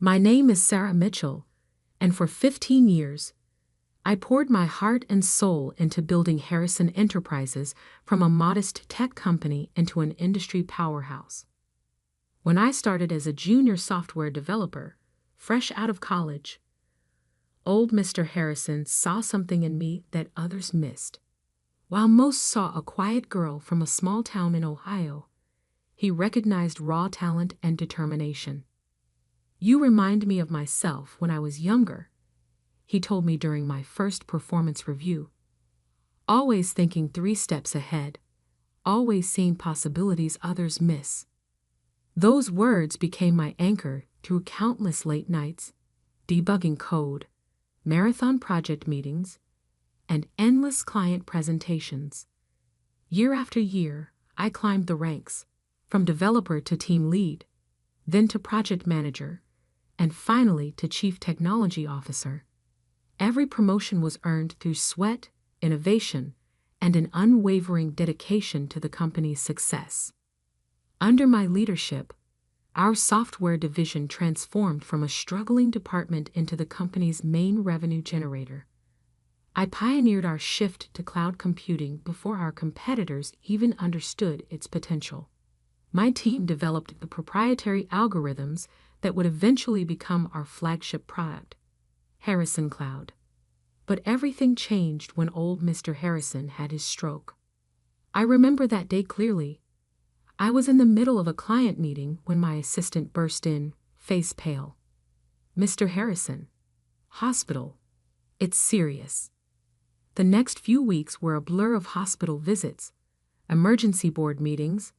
My name is Sarah Mitchell, and for 15 years, I poured my heart and soul into building Harrison Enterprises from a modest tech company into an industry powerhouse. When I started as a junior software developer, fresh out of college, old Mr. Harrison saw something in me that others missed. While most saw a quiet girl from a small town in Ohio, he recognized raw talent and determination. "You remind me of myself when I was younger," he told me during my first performance review. "Always thinking 3 steps ahead, always seeing possibilities others miss." Those words became my anchor through countless late nights, debugging code, marathon project meetings, and endless client presentations. Year after year, I climbed the ranks, from developer to team lead, then to project manager, and finally to chief technology officer. Every promotion was earned through sweat, innovation, and an unwavering dedication to the company's success. Under my leadership, our software division transformed from a struggling department into the company's main revenue generator. I pioneered our shift to cloud computing before our competitors even understood its potential. My team developed the proprietary algorithms that would eventually become our flagship product, Harrison Cloud. But everything changed when old Mr. Harrison had his stroke. I remember that day clearly. I was in the middle of a client meeting when my assistant burst in, face pale. "Mr. Harrison, hospital. It's serious." The next few weeks were a blur of hospital visits, emergency board meetings,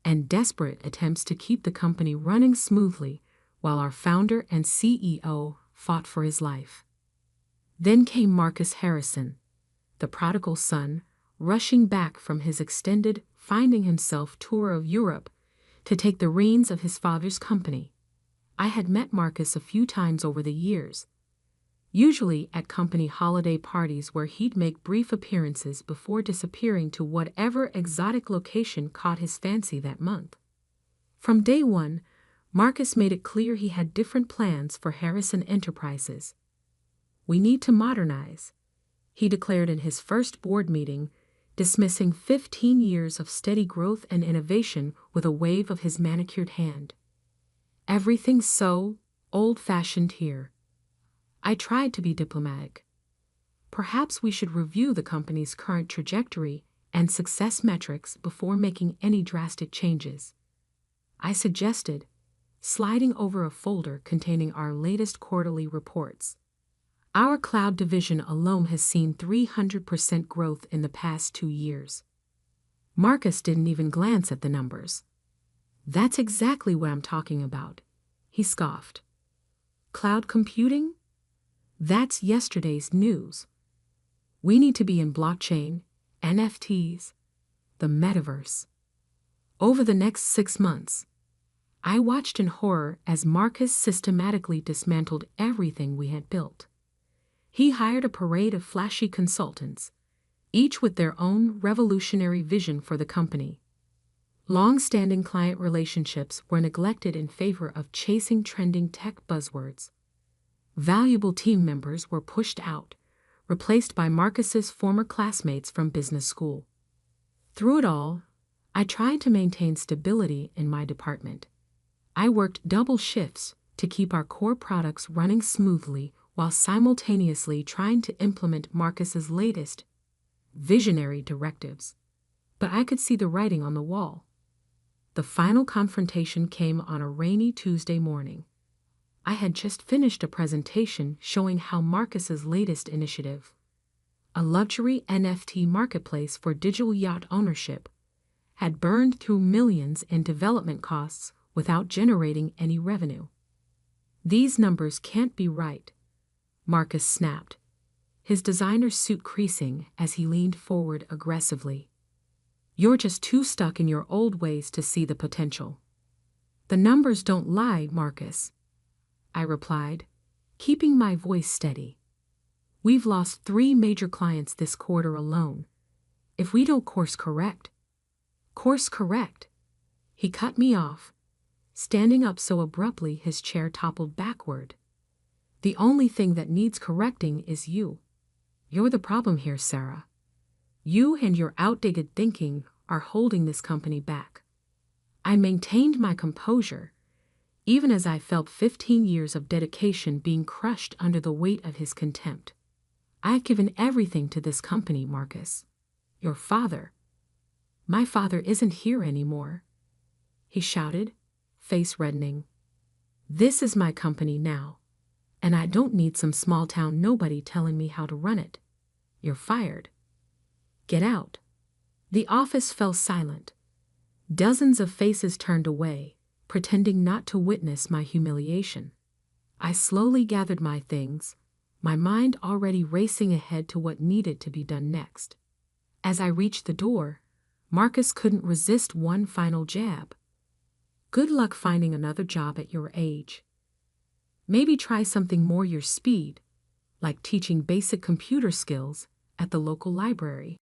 and desperate attempts to keep the company running smoothly while our founder and CEO fought for his life. Then came Marcus Harrison, the prodigal son, rushing back from his extended finding himself tour of Europe to take the reins of his father's company. I had met Marcus a few times over the years, usually at company holiday parties where he'd make brief appearances before disappearing to whatever exotic location caught his fancy that month. From day one, Marcus made it clear he had different plans for Harrison Enterprises. "We need to modernize," he declared in his first board meeting, dismissing 15 years of steady growth and innovation with a wave of his manicured hand. "Everything's so old-fashioned here." I tried to be diplomatic. "Perhaps we should review the company's current trajectory and success metrics before making any drastic changes," I suggested, sliding over a folder containing our latest quarterly reports. Our cloud division alone has seen 300% growth in the past 2 years. Marcus didn't even glance at the numbers. "That's exactly what I'm talking about," he scoffed. "Cloud computing? That's yesterday's news. We need to be in blockchain, NFTs, the metaverse." Over the next 6 months, I watched in horror as Marcus systematically dismantled everything we had built. He hired a parade of flashy consultants, each with their own revolutionary vision for the company. Long-standing client relationships were neglected in favor of chasing trending tech buzzwords. Valuable team members were pushed out, replaced by Marcus's former classmates from business school. Through it all, I tried to maintain stability in my department. I worked double shifts to keep our core products running smoothly while simultaneously trying to implement Marcus's latest, visionary directives. But I could see the writing on the wall. The final confrontation came on a rainy Tuesday morning. I had just finished a presentation showing how Marcus's latest initiative, a luxury NFT marketplace for digital yacht ownership, had burned through millions in development costs without generating any revenue. "These numbers can't be right," Marcus snapped, his designer suit creasing as he leaned forward aggressively. "You're just too stuck in your old ways to see the potential." "The numbers don't lie, Marcus," I replied, keeping my voice steady. "We've lost 3 major clients this quarter alone. If we don't course correct, he cut me off, standing up so abruptly his chair toppled backward. "The only thing that needs correcting is you. You're the problem here, Sarah. You and your outdated thinking are holding this company back." I maintained my composure, even as I felt 15 years of dedication being crushed under the weight of his contempt. "I've given everything to this company, Marcus. Your father—" "My father isn't here anymore," he shouted, face reddening. "This is my company now, and I don't need some small-town nobody telling me how to run it. You're fired. Get out." The office fell silent. Dozens of faces turned away, pretending not to witness my humiliation. I slowly gathered my things, my mind already racing ahead to what needed to be done next. As I reached the door, Marcus couldn't resist one final jab. "Good luck finding another job at your age. Maybe try something more your speed, like teaching basic computer skills at the local library."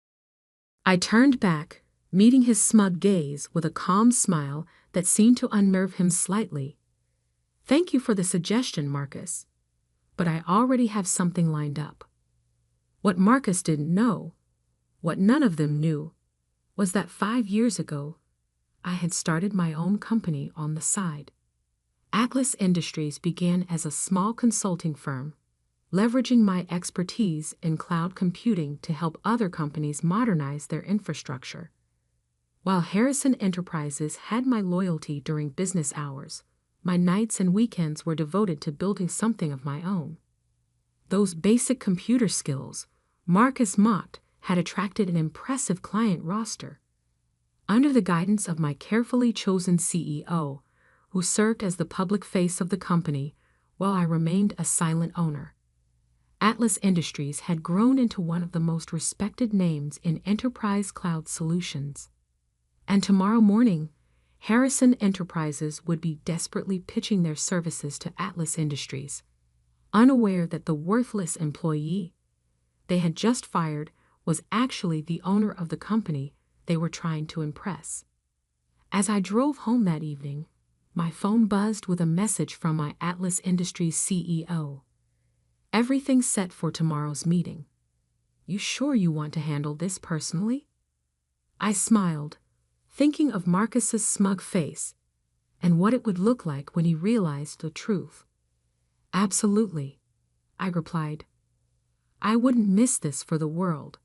I turned back, meeting his smug gaze with a calm smile that seemed to unnerve him slightly. "Thank you for the suggestion, Marcus, but I already have something lined up." What Marcus didn't know, what none of them knew, was that 5 years ago, I had started my own company on the side. Atlas Industries began as a small consulting firm, leveraging my expertise in cloud computing to help other companies modernize their infrastructure. While Harrison Enterprises had my loyalty during business hours, my nights and weekends were devoted to building something of my own. Those basic computer skills, Marcus mocked, had attracted an impressive client roster. Under the guidance of my carefully chosen CEO, who served as the public face of the company while I remained a silent owner, Atlas Industries had grown into one of the most respected names in enterprise cloud solutions. And tomorrow morning, Harrison Enterprises would be desperately pitching their services to Atlas Industries, unaware that the worthless employee they had just fired was actually the owner of the company they were trying to impress. As I drove home that evening, my phone buzzed with a message from my Atlas Industries CEO. "Everything's set for tomorrow's meeting. You sure you want to handle this personally?" I smiled, thinking of Marcus's smug face and what it would look like when he realized the truth. "Absolutely," I replied. I wouldn't miss this for the world.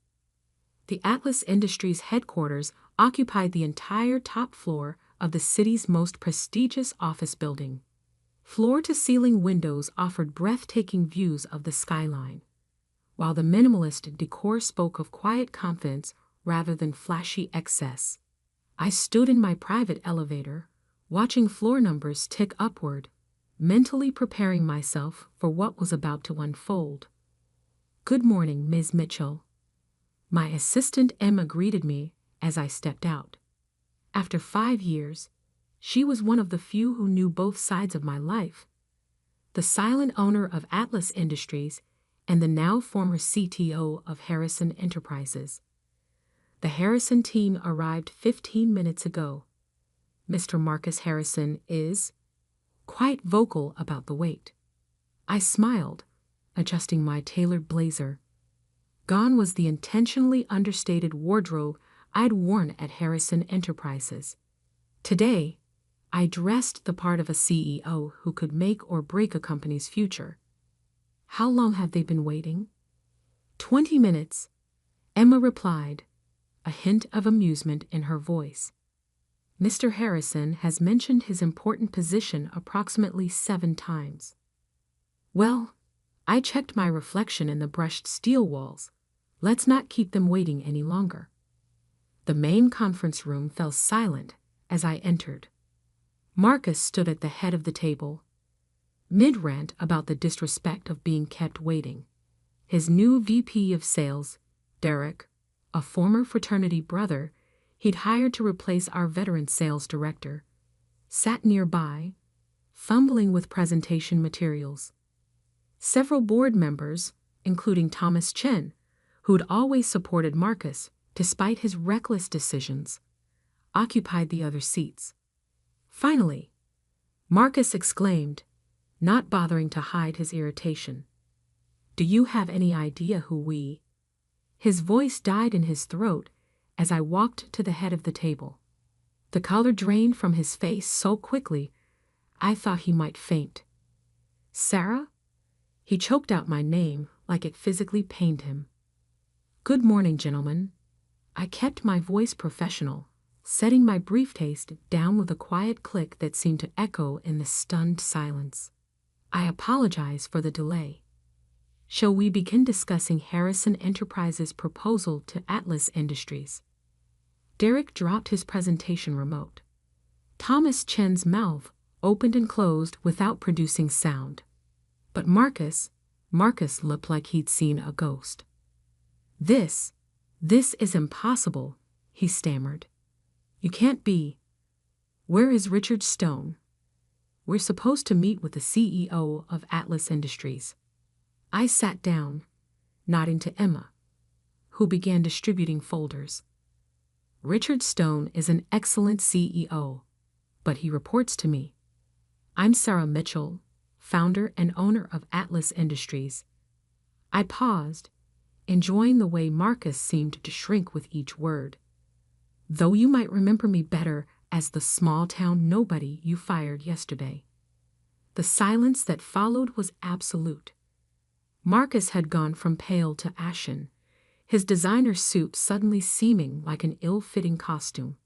The Atlas Industries headquarters occupied the entire top floor of the city's most prestigious office building. Floor-to-ceiling windows offered breathtaking views of the skyline, while the minimalist decor spoke of quiet confidence rather than flashy excess. I stood in my private elevator, watching floor numbers tick upward, mentally preparing myself for what was about to unfold. "Good morning, Ms. Mitchell." My assistant Emma greeted me as I stepped out. After 5 years, she was one of the few who knew both sides of my life. The silent owner of Atlas Industries and the now former CTO of Harrison Enterprises. The Harrison team arrived 15 minutes ago. Mr. Marcus Harrison is quite vocal about the wait. I smiled, adjusting my tailored blazer. Gone was the intentionally understated wardrobe I'd worn at Harrison Enterprises. Today, I dressed the part of a CEO who could make or break a company's future. "How long have they been waiting?" 20 minutes, Emma replied, a hint of amusement in her voice. "Mr. Harrison has mentioned his important position approximately 7 times. Well, I checked my reflection in the brushed steel walls. Let's not keep them waiting any longer." The main conference room fell silent as I entered. Marcus stood at the head of the table, mid-rant about the disrespect of being kept waiting. His new VP of Sales, Derek, a former fraternity brother he'd hired to replace our veteran sales director, sat nearby, fumbling with presentation materials. Several board members, including Thomas Chen, who'd always supported Marcus despite his reckless decisions, occupied the other seats. Finally, Marcus exclaimed, not bothering to hide his irritation. Do you have any idea who we? His voice died in his throat as I walked to the head of the table. The color drained from his face so quickly, I thought he might faint. Sarah? He choked out my name like it physically pained him. Good morning, gentlemen. I kept my voice professional, setting my briefcase down with a quiet click that seemed to echo in the stunned silence. I apologize for the delay. Shall we begin discussing Harrison Enterprises' proposal to Atlas Industries? Derek dropped his presentation remote. Thomas Chen's mouth opened and closed without producing sound. But Marcus looked like he'd seen a ghost. This is impossible, he stammered. You can't be. Where is Richard Stone? We're supposed to meet with the CEO of Atlas Industries. I sat down, nodding to Emma, who began distributing folders. Richard Stone is an excellent CEO, but he reports to me. I'm Sarah Mitchell, founder and owner of Atlas Industries. I paused, enjoying the way Marcus seemed to shrink with each word. Though you might remember me better as the small-town nobody you fired yesterday. The silence that followed was absolute. Marcus had gone from pale to ashen, his designer suit suddenly seeming like an ill-fitting costume.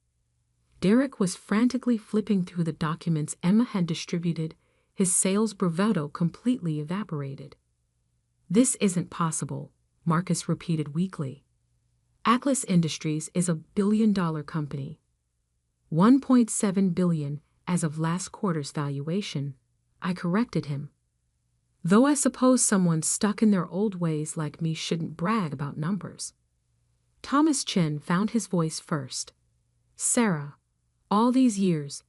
Derek was frantically flipping through the documents Emma had distributed, his sales bravado completely evaporated. This isn't possible, Marcus repeated weakly. Atlas Industries is $1 billion company. $1.7 billion as of last quarter's valuation, I corrected him. Though I suppose someone stuck in their old ways like me shouldn't brag about numbers. Thomas Chen found his voice first. Sarah, all these years,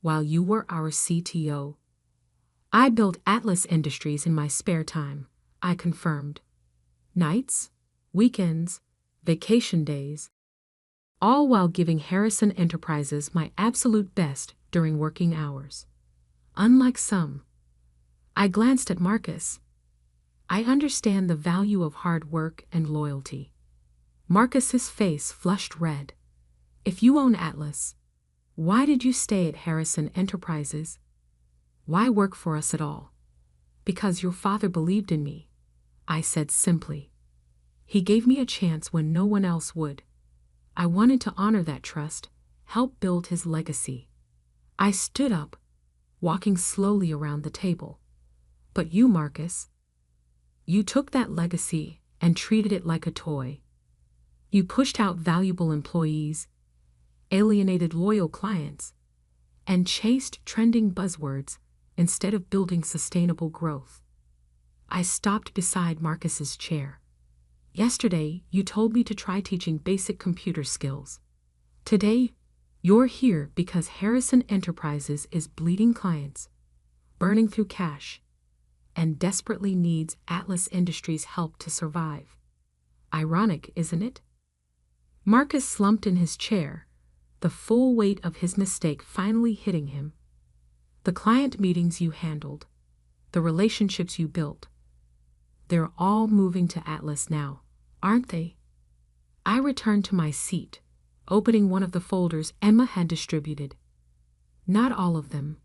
while you were our CTO, I built Atlas Industries in my spare time, I confirmed. Nights, weekends, vacation days, all while giving Harrison Enterprises my absolute best during working hours. Unlike some. I glanced at Marcus. I understand the value of hard work and loyalty. Marcus's face flushed red. If you own Atlas, why did you stay at Harrison Enterprises? Why work for us at all? Because your father believed in me, I said simply. He gave me a chance when no one else would. I wanted to honor that trust, help build his legacy. I stood up, walking slowly around the table. But you, Marcus, you took that legacy and treated it like a toy. You pushed out valuable employees, alienated loyal clients, and chased trending buzzwords instead of building sustainable growth. I stopped beside Marcus's chair. Yesterday, you told me to try teaching basic computer skills. Today, you're here because Harrison Enterprises is bleeding clients, burning through cash, and desperately needs Atlas Industries' help to survive. Ironic, isn't it? Marcus slumped in his chair, the full weight of his mistake finally hitting him. The client meetings you handled, the relationships you built, they're all moving to Atlas now, aren't they? I returned to my seat, opening one of the folders Emma had distributed. Not all of them.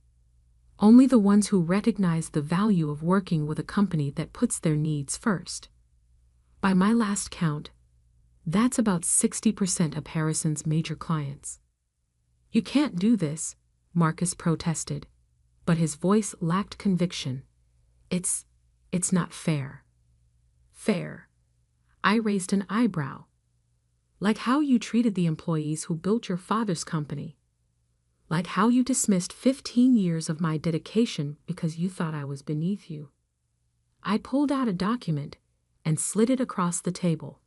Only the ones who recognize the value of working with a company that puts their needs first. By my last count, that's about 60% of Harrison's major clients. You can't do this, Marcus protested, but his voice lacked conviction. It's not fair. Fair. I raised an eyebrow. Like how you treated the employees who built your father's company. Like how you dismissed 15 years of my dedication because you thought I was beneath you. I pulled out a document and slid it across the table.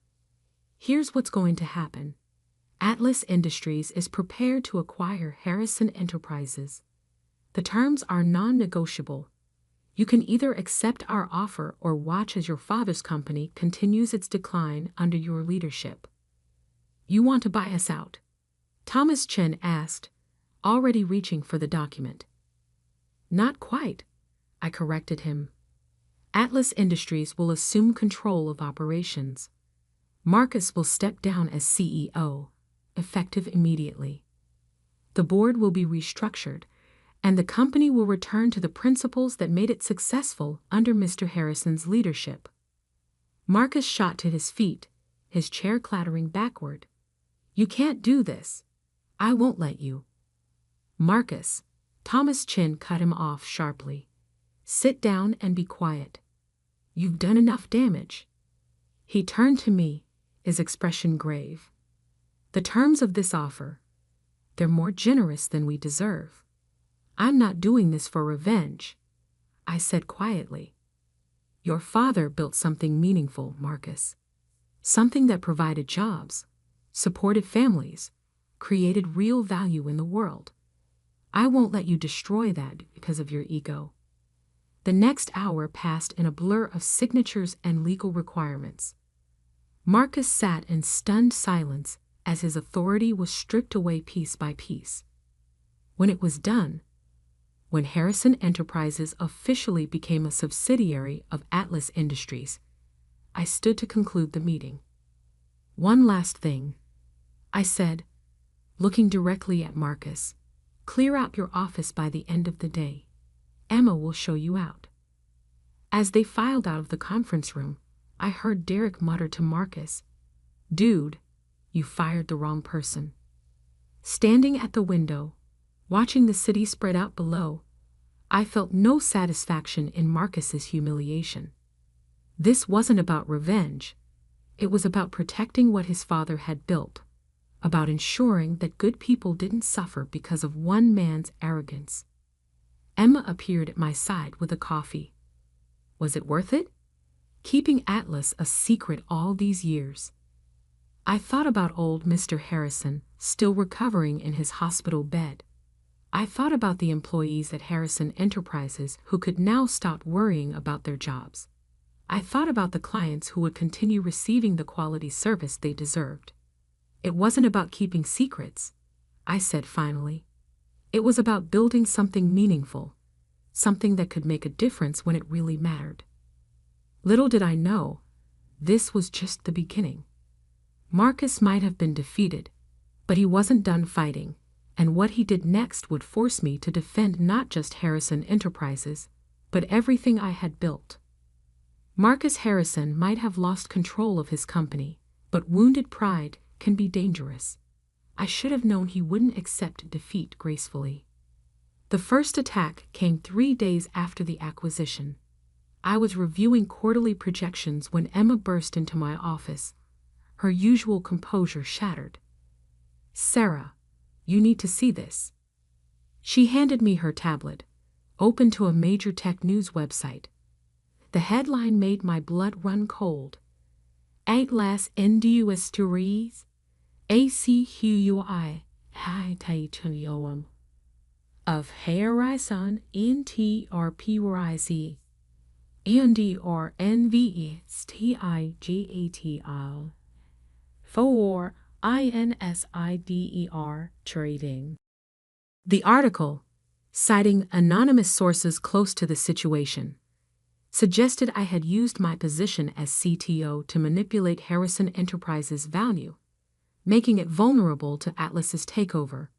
Here's what's going to happen. Atlas Industries is prepared to acquire Harrison Enterprises. The terms are non-negotiable. You can either accept our offer or watch as your father's company continues its decline under your leadership. You want to buy us out? Thomas Chen asked, already reaching for the document. Not quite, I corrected him. Atlas Industries will assume control of operations. Marcus will step down as CEO, effective immediately. The board will be restructured, and the company will return to the principles that made it successful under Mr. Harrison's leadership. Marcus shot to his feet, his chair clattering backward. You can't do this. I won't let you. Marcus, Thomas Chin cut him off sharply. Sit down and be quiet. You've done enough damage. He turned to me, his expression grave. The terms of this offer, they're more generous than we deserve. I'm not doing this for revenge, I said quietly. Your father built something meaningful, Marcus. Something that provided jobs, supported families, created real value in the world. I won't let you destroy that because of your ego. The next hour passed in a blur of signatures and legal requirements. Marcus sat in stunned silence as his authority was stripped away piece by piece. When it was done, when Harrison Enterprises officially became a subsidiary of Atlas Industries, I stood to conclude the meeting. One last thing, I said, looking directly at Marcus. Clear out your office by the end of the day. Emma will show you out. As they filed out of the conference room, I heard Derek mutter to Marcus, Dude, you fired the wrong person. Standing at the window, watching the city spread out below, I felt no satisfaction in Marcus's humiliation. This wasn't about revenge. It was about protecting what his father had built, about ensuring that good people didn't suffer because of one man's arrogance. Emma appeared at my side with a coffee. Was it worth it? Keeping Atlas a secret all these years. I thought about old Mr. Harrison, still recovering in his hospital bed. I thought about the employees at Harrison Enterprises who could now stop worrying about their jobs. I thought about the clients who would continue receiving the quality service they deserved. It wasn't about keeping secrets, I said finally. It was about building something meaningful, something that could make a difference when it really mattered. Little did I know, this was just the beginning. Marcus might have been defeated, but he wasn't done fighting, and what he did next would force me to defend not just Harrison Enterprises, but everything I had built. Marcus Harrison might have lost control of his company, but wounded pride can be dangerous. I should have known he wouldn't accept defeat gracefully. The first attack came 3 days after the acquisition. I was reviewing quarterly projections when Emma burst into my office, her usual composure shattered. Sarah, you need to see this. She handed me her tablet, open to a major tech news website. The headline made my blood run cold. Atlas Industries, ACQUI, Titanium of Harrison Enterprises, NDRNVESTIGATL, for INSIDER Trading. The article, citing anonymous sources close to the situation, suggested I had used my position as CTO to manipulate Harrison Enterprises' value, making it vulnerable to Atlas's takeover.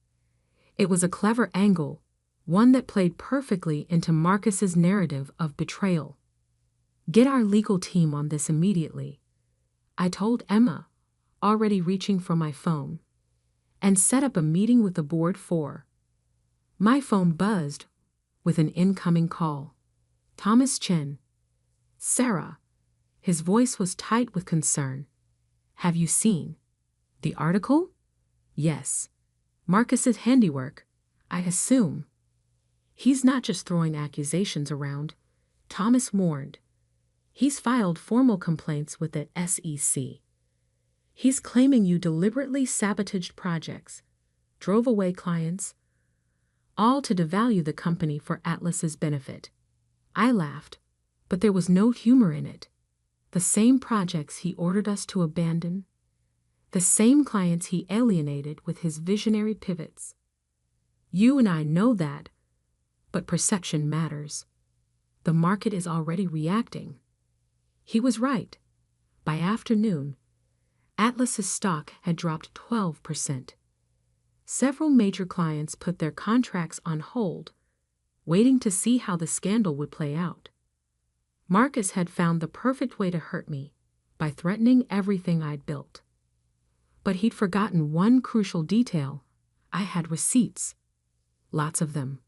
It was a clever angle, one that played perfectly into Marcus's narrative of betrayal. Get our legal team on this immediately, I told Emma, already reaching for my phone, and set up a meeting with the board for. My phone buzzed with an incoming call. Thomas Chin. Sarah. His voice was tight with concern. Have you seen the article? Yes. Marcus's handiwork, I assume. He's not just throwing accusations around, Thomas warned. He's filed formal complaints with the SEC. He's claiming you deliberately sabotaged projects, drove away clients, all to devalue the company for Atlas's benefit. I laughed, but there was no humor in it. The same projects he ordered us to abandon, the same clients he alienated with his visionary pivots. You and I know that, But perception matters. The market is already reacting. He was right. By afternoon, Atlas's stock had dropped 12%. Several major clients put their contracts on hold, waiting to see how the scandal would play out. Marcus had found the perfect way to hurt me, by threatening everything I'd built. But he'd forgotten one crucial detail. I had receipts. Lots of them.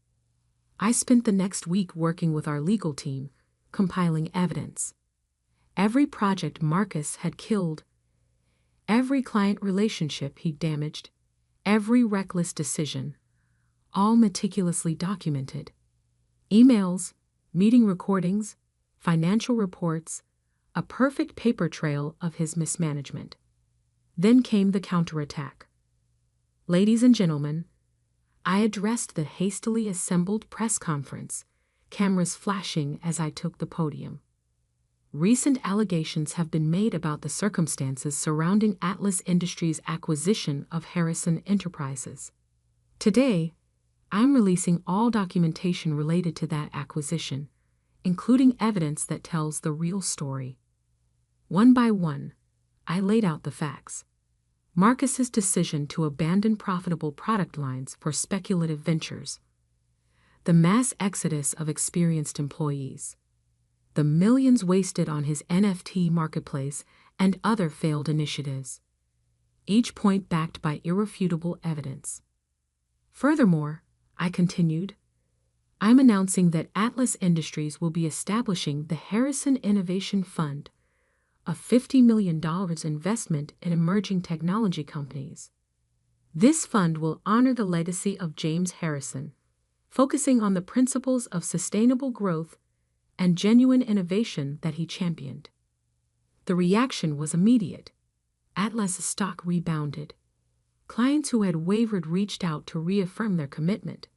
I spent the next week working with our legal team, compiling evidence. Every project Marcus had killed, every client relationship he'd damaged, every reckless decision, all meticulously documented. Emails, meeting recordings, financial reports, a perfect paper trail of his mismanagement. Then came the counterattack. Ladies and gentlemen, I addressed the hastily assembled press conference, cameras flashing as I took the podium. Recent allegations have been made about the circumstances surrounding Atlas Industries' acquisition of Harrison Enterprises. Today, I'm releasing all documentation related to that acquisition, including evidence that tells the real story. One by one, I laid out the facts. Marcus's decision to abandon profitable product lines for speculative ventures, the mass exodus of experienced employees, the millions wasted on his NFT marketplace and other failed initiatives, each point backed by irrefutable evidence. Furthermore, I continued, I'm announcing that Atlas Industries will be establishing the Harrison Innovation Fund, a $50 million investment in emerging technology companies. This fund will honor the legacy of James Harrison, focusing on the principles of sustainable growth and genuine innovation that he championed. The reaction was immediate. Atlas's stock rebounded. Clients who had wavered reached out to reaffirm their commitment.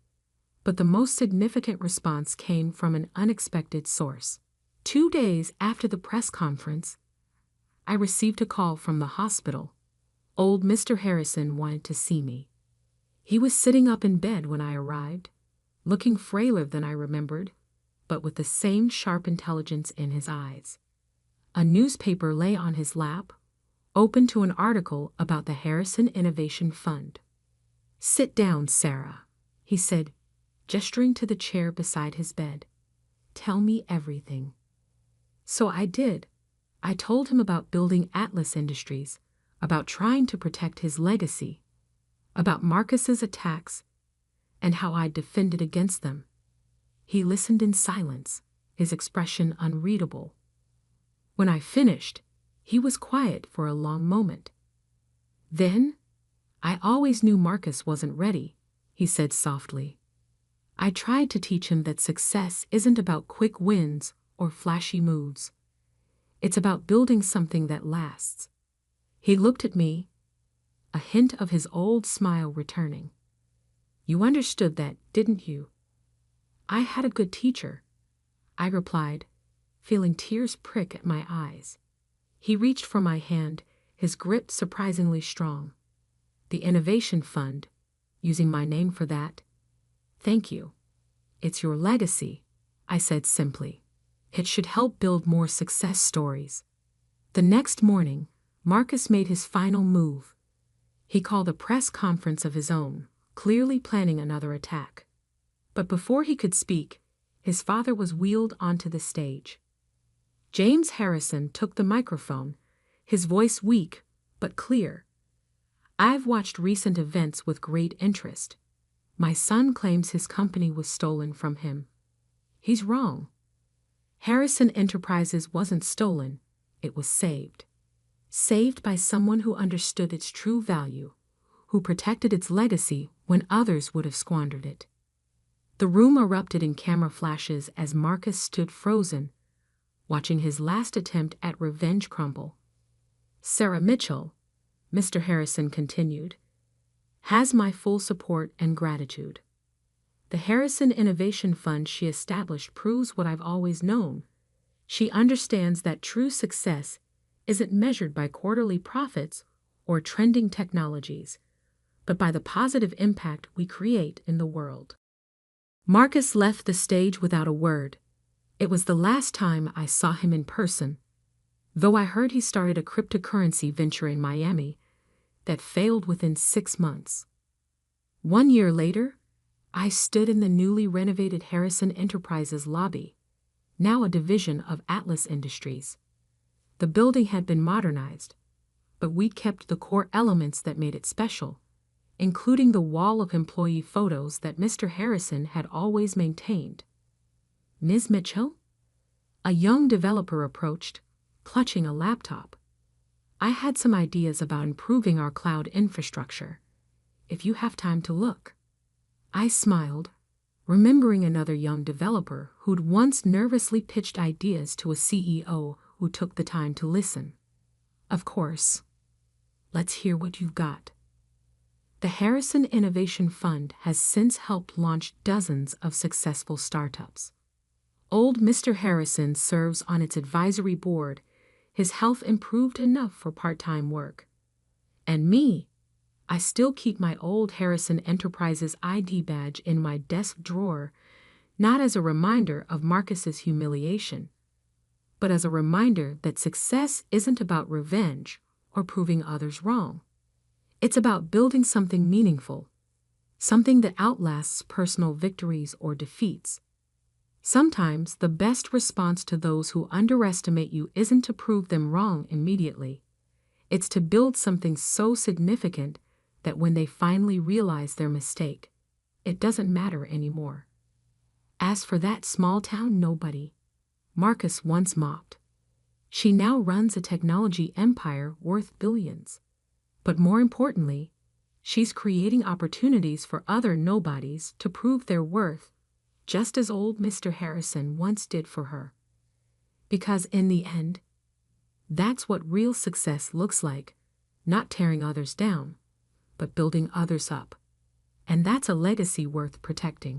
But the most significant response came from an unexpected source. 2 days after the press conference, I received a call from the hospital. Old Mr. Harrison wanted to see me. He was sitting up in bed when I arrived, looking frailer than I remembered, but with the same sharp intelligence in his eyes. A newspaper lay on his lap, open to an article about the Harrison Innovation Fund. "Sit down, Sarah," he said, gesturing to the chair beside his bed. "Tell me everything." So I did. I told him about building Atlas Industries, about trying to protect his legacy, about Marcus's attacks, and how I'd defended against them. He listened in silence, his expression unreadable. When I finished, he was quiet for a long moment. Then, "I always knew Marcus wasn't ready," he said softly. "I tried to teach him that success isn't about quick wins or flashy moves. It's about building something that lasts." He looked at me, a hint of his old smile returning. "You understood that, didn't you?" "I had a good teacher," I replied, feeling tears prick at my eyes. He reached for my hand, his grip surprisingly strong. "The Innovation Fund, using my name for that. Thank you. It's your legacy," I said simply. "It should help build more success stories." The next morning, Marcus made his final move. He called a press conference of his own, clearly planning another attack. But before he could speak, his father was wheeled onto the stage. James Harrison took the microphone, his voice weak but clear. "I've watched recent events with great interest. My son claims his company was stolen from him. He's wrong. Harrison Enterprises wasn't stolen, it was saved. Saved by someone who understood its true value, who protected its legacy when others would have squandered it." The room erupted in camera flashes as Marcus stood frozen, watching his last attempt at revenge crumble. "Sarah Mitchell," Mr. Harrison continued, "has my full support and gratitude. The Harrison Innovation Fund she established proves what I've always known. She understands that true success isn't measured by quarterly profits or trending technologies, but by the positive impact we create in the world." Marcus left the stage without a word. It was the last time I saw him in person, though I heard he started a cryptocurrency venture in Miami that failed within 6 months. 1 year later, I stood in the newly renovated Harrison Enterprises lobby, now a division of Atlas Industries. The building had been modernized, but we'd kept the core elements that made it special, including the wall of employee photos that Mr. Harrison had always maintained. "Ms. Mitchell?" A young developer approached, clutching a laptop. "I had some ideas about improving our cloud infrastructure, if you have time to look." I smiled, remembering another young developer who'd once nervously pitched ideas to a CEO who took the time to listen. "Of course. Let's hear what you've got." The Harrison Innovation Fund has since helped launch dozens of successful startups. Old Mr. Harrison serves on its advisory board. His health improved enough for part-time work. And me, I still keep my old Harrison Enterprises ID badge in my desk drawer, not as a reminder of Marcus's humiliation, but as a reminder that success isn't about revenge or proving others wrong. It's about building something meaningful, something that outlasts personal victories or defeats. Sometimes the best response to those who underestimate you isn't to prove them wrong immediately. It's to build something so significant that when they finally realize their mistake, it doesn't matter anymore. As for that small-town nobody Marcus once mocked, she now runs a technology empire worth billions. But more importantly, she's creating opportunities for other nobodies to prove their worth, just as old Mr. Harrison once did for her. Because in the end, that's what real success looks like, not tearing others down, but building others up. And that's a legacy worth protecting.